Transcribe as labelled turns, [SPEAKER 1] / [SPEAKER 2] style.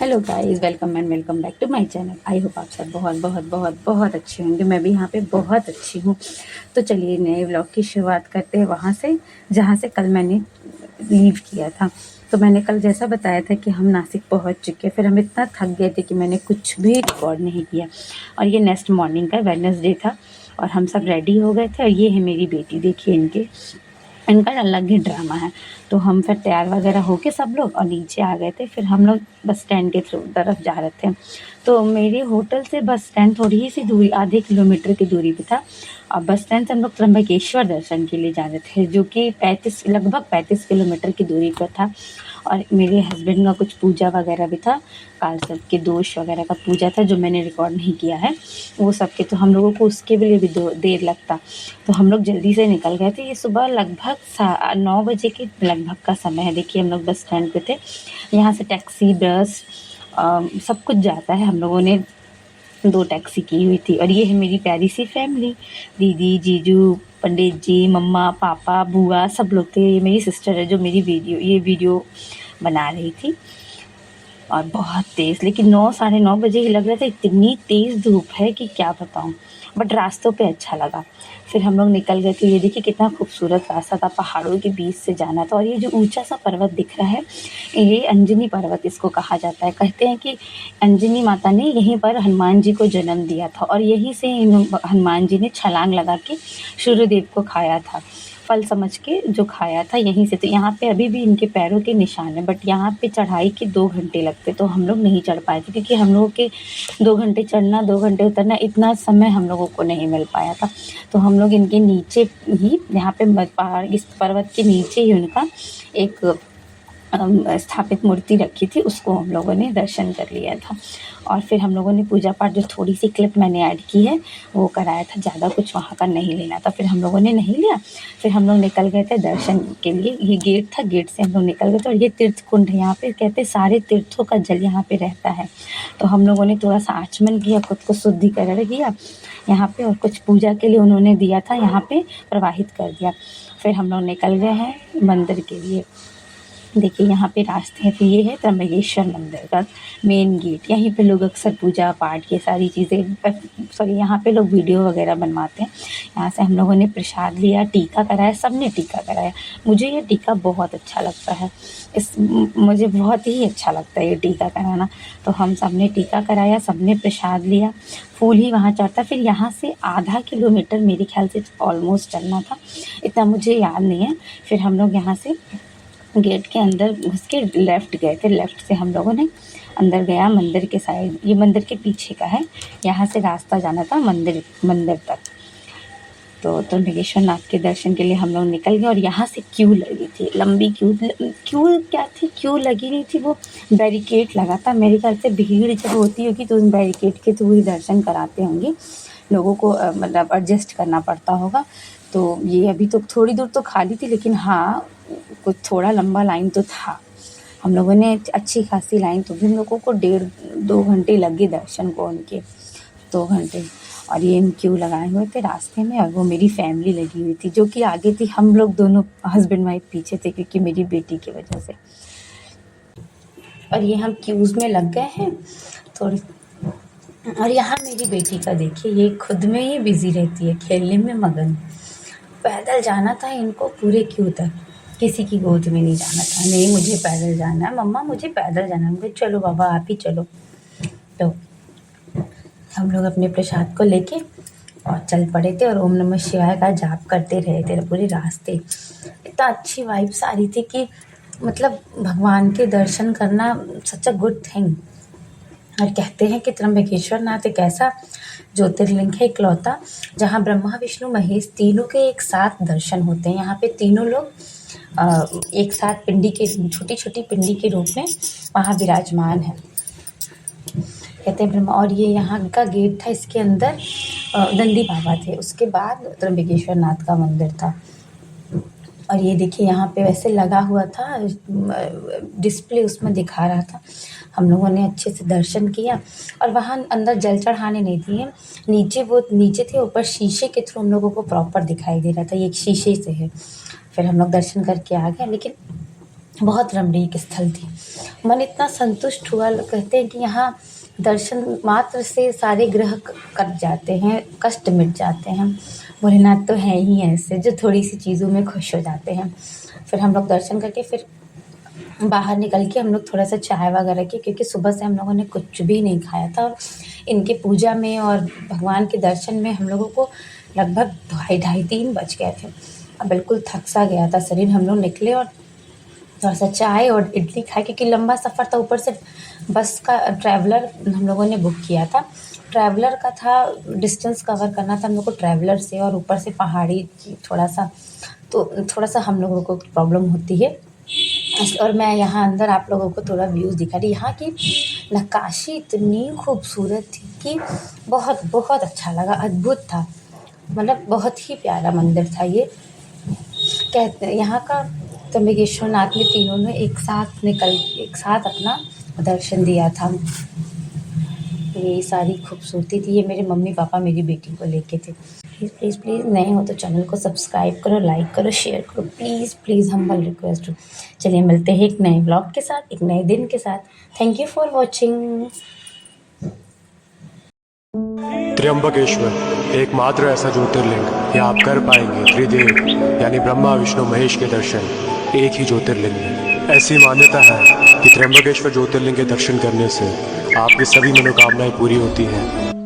[SPEAKER 1] Hello guys, welcome and welcome back to my channel. I hope आप सब बहुत बहुत बहुत बहुत अच्छे होंगे। मैं भी यहाँ पे बहुत अच्छी हूँ। तो चलिए नए व्लॉग की शुरुआत करते हैं वहाँ से जहाँ से कल मैंने लीव किया था। तो मैंने कल जैसा बताया था कि हम नासिक पहुँच चुके, फिर हम इतना थक गए थे कि मैंने कुछ भी रिकॉर्ड नहीं किया। और ये नेक्स्ट मॉर्निंग का वेडनेसडे था और हम सब रेडी हो गए थे। और ये है मेरी बेटी, देखिए इनका अलग ही ड्रामा है। तो हम फिर तैयार वगैरह होके सब लोग और नीचे आ गए थे। फिर हम लोग बस स्टैंड के थ्रू तरफ जा रहे थे। तो मेरे होटल से बस स्टैंड थोड़ी ही सी दूरी, आधे किलोमीटर की दूरी पे था। और बस स्टैंड से हम लोग त्र्यंबकेश्वर दर्शन के लिए जा रहे थे, जो कि लगभग 35 किलोमीटर की दूरी पर था। और मेरे हस्बैंड का कुछ पूजा वगैरह भी था, काल सर्प के दोष वगैरह का पूजा था, जो मैंने रिकॉर्ड नहीं किया है वो सब के। तो हम लोगों को उसके लिए भी देर लगता। तो हम लोग जल्दी से निकल गए थे। ये सुबह लगभग 9 बजे के लगभग का समय है। देखिए हम लोग बस स्टैंड पे थे। यहाँ से टैक्सी, बस सब कुछ जाता है। हम लोगों ने 2 टैक्सी की हुई थी। और ये है मेरी प्यारी सी फैमिली, दीदी, जीजू, पंडित जी, मम्मा, पापा, बुआ, सब लोग थे। ये मेरी सिस्टर है जो मेरी वीडियो बना रही थी। और बहुत तेज़, लेकिन 9 साढ़े 9 बजे ही लग रहा था, इतनी तेज़ धूप है कि क्या बताऊँ। बट रास्तों पे अच्छा लगा। फिर हम लोग निकल गए थे। ये देखिए कितना खूबसूरत रास्ता था, पहाड़ों के बीच से जाना था। और ये जो ऊंचा सा पर्वत दिख रहा है, ये अंजनी पर्वत इसको कहा जाता है। कहते हैं कि अंजनी माता ने यहीं पर हनुमान जी को जन्म दिया था और यहीं से हनुमान जी ने छलांग लगा के सूर्यदेव को खाया था, फल समझ के जो खाया था यहीं से। तो यहाँ पे अभी भी इनके पैरों के निशान है। बट यहाँ पे चढ़ाई के 2 घंटे लगते, तो हम लोग नहीं चढ़ पाए थे, क्योंकि हम लोगों के 2 घंटे चढ़ना, 2 घंटे उतरना, इतना समय हम लोगों को नहीं मिल पाया था। तो हम लोग इनके नीचे ही, यहाँ पे पहाड़, इस पर्वत के नीचे ही उनका एक स्थापित मूर्ति रखी थी, उसको हम लोगों ने दर्शन कर लिया था। और फिर हम लोगों ने पूजा पाठ, जो थोड़ी सी क्लिप मैंने ऐड की है वो कराया था। ज़्यादा कुछ वहाँ का नहीं लेना था। फिर हम लोगों ने नहीं लिया। फिर हम लोग निकल गए थे दर्शन के लिए। ये गेट था, गेट से हम लोग निकल गए थे। और ये तीर्थ कुंड है, यहाँ पे कहते सारे तीर्थों का जल यहाँ पे रहता है। तो हम लोगों ने थोड़ा सा आचमन किया, खुद को शुद्धिकरण किया यहाँ पे, और कुछ पूजा के लिए उन्होंने दिया था यहाँ पे प्रवाहित कर दिया। फिर हम लोग निकल गए हैं मंदिर के लिए। देखिए यहाँ पे रास्ते हैं। तो ये है त्र्यंबकेश्वर मंदिर का मेन गेट। यहीं पे लोग अक्सर पूजा पाठ, ये सारी चीज़ें, सॉरी, यहाँ पे लोग वीडियो वगैरह बनवाते हैं। यहाँ से हम लोगों ने प्रसाद लिया, टीका कराया, सब ने टीका कराया। मुझे ये टीका बहुत अच्छा लगता है। मुझे बहुत ही अच्छा लगता है ये टीका कराना। तो हम सब ने टीका कराया, सब ने प्रसाद लिया। फूल ही वहाँ चढ़ता। फिर यहाँ से आधा किलोमीटर मेरे ख्याल से ऑलमोस्ट चलना था, इतना मुझे याद नहीं है। फिर हम लोग यहाँ से गेट के अंदर घुस के लेफ़्ट गए थे। लेफ़्ट से हम लोगों ने अंदर गया मंदिर के साइड, ये मंदिर के पीछे का है। यहाँ से रास्ता जाना था मंदिर तक। तो त्र्यंबकेश्वर नाथ के दर्शन के लिए हम लोग निकल गए। और यहाँ से क्यू लगी थी, लंबी क्यू। क्यू क्या थी, क्यू लगी नहीं थी, वो बैरिकेड लगा था। मेरे ख्याल से भीड़ जब होती होगी तो उस बैरिकेड के थ्रू ही दर्शन कराते होंगे लोगों को, मतलब एडजस्ट करना पड़ता होगा। तो ये अभी तो थोड़ी दूर तो खाली थी, लेकिन हाँ, कुछ थोड़ा लंबा लाइन तो था। हम लोगों ने अच्छी खासी लाइन, तो भी हम लोगों को 1.5-2 घंटे लगे दर्शन को उनके, 2 घंटे। और ये क्यू लगाए हुए थे रास्ते में। और वो मेरी फैमिली लगी हुई थी, जो कि आगे थी। हम लोग दोनों हस्बैंड वाइफ पीछे थे, क्योंकि मेरी बेटी की वजह से। और ये हम क्यूज़ में लग गए हैं थोड़ी। और यहाँ मेरी बेटी का देखिए, ये खुद में ही बिज़ी रहती है, खेलने में मगन। पैदल जाना था इनको पूरे क्यू तक, किसी की गोद में नहीं जाना था। नहीं, मुझे पैदल जाना है मम्मा, मुझे पैदल जाना है। मुझे चलो बाबा, आप ही चलो। तो हम लोग अपने प्रसाद को लेके और चल पड़े थे। और ओम नमः शिवाय का जाप करते रहे थे पूरे रास्ते। इतना अच्छी वाइब्स आ रही थी कि मतलब भगवान के दर्शन करना सच अ गुड थिंग। और कहते हैं कि त्र्यंबकेश्वर नाथ एक ऐसा ज्योतिर्लिंग है इकलौता, जहाँ ब्रह्मा विष्णु महेश तीनों के एक साथ दर्शन होते हैं। यहाँ पे तीनों लोग एक साथ पिंडी के, छोटी छोटी पिंडी के रूप में वहाँ विराजमान है, कहते हैं ब्रह्मा। और ये यहाँ का गेट था, इसके अंदर नंदी बाबा थे, उसके बाद त्र्यंबकेश्वर नाथ का मंदिर था। और ये देखिए यहाँ पे वैसे लगा हुआ था, डिस्प्ले उसमें दिखा रहा था। हम लोगों ने अच्छे से दर्शन किया। और वहाँ अंदर जल चढ़ाने नहीं दिए, नीचे वो नीचे थे, ऊपर शीशे के थ्रू हम लोगों को प्रॉपर दिखाई दे रहा था, ये एक शीशे से है। फिर हम लोग दर्शन करके आ गए। लेकिन बहुत रमणीक स्थल थी। मन इतना संतुष्ट हुआ, कहते हैं कि यहाँ दर्शन मात्र से सारे ग्रह कट जाते हैं, कष्ट मिट जाते हैं। भोलेनाथ तो हैं ही ऐसे जो थोड़ी सी चीज़ों में खुश हो जाते हैं। फिर हम लोग दर्शन करके फिर बाहर निकल के हम लोग थोड़ा सा चाय वगैरह की, क्योंकि सुबह से हम लोगों ने कुछ भी नहीं खाया था और इनकी पूजा में और भगवान के दर्शन में हम लोगों को लगभग ढाई ढाई 3 बज गए थे। अब बिल्कुल थक सा गया था शरीर। हम लोग निकले और थोड़ा सा चाय और इडली खाए, क्योंकि लंबा सफ़र था, ऊपर से बस का ट्रैवलर हम लोगों ने बुक किया था। ट्रैवलर का था, डिस्टेंस कवर करना था हम लोग को ट्रैवलर से, और ऊपर से पहाड़ी थोड़ा सा, तो थोड़ा सा हम लोगों को प्रॉब्लम होती है। और मैं यहाँ अंदर आप लोगों को थोड़ा व्यूज़ दिखा रही। यहाँ की नक्काशी इतनी खूबसूरत थी कि बहुत बहुत अच्छा लगा, अद्भुत था। मतलब बहुत ही प्यारा मंदिर था ये। कहते हैं यहाँ का त्र्यंबकेश्वर नाथ में तीनों ने एक साथ अपना दर्शन दिया था। ये सारी खूबसूरती थी। ये मेरे मम्मी पापा मेरी बेटी को लेके थे। प्लीज़ प्लीज़ प्लीज़, नए हो तो चैनल को सब्सक्राइब करो, लाइक करो, शेयर करो, प्लीज़ प्लीज़, हम्बल रिक्वेस्ट। चलिए मिलते हैं एक नए ब्लॉग के साथ, एक नए दिन के साथ। Thank you for watching.
[SPEAKER 2] Trimbakeshwar एकमात्र ऐसा ज्योतिर्लिंग यहाँ आप कर पाएंगे त्रिदेव यानी ब्रह्मा विष्णु महेश के दर्शन एक ही ज्योतिर्लिंग में। ऐसी मान्यता है कि त्र्यंबकेश्वर ज्योतिर्लिंग के दर्शन करने से आपकी सभी मनोकामनाएं पूरी होती हैं।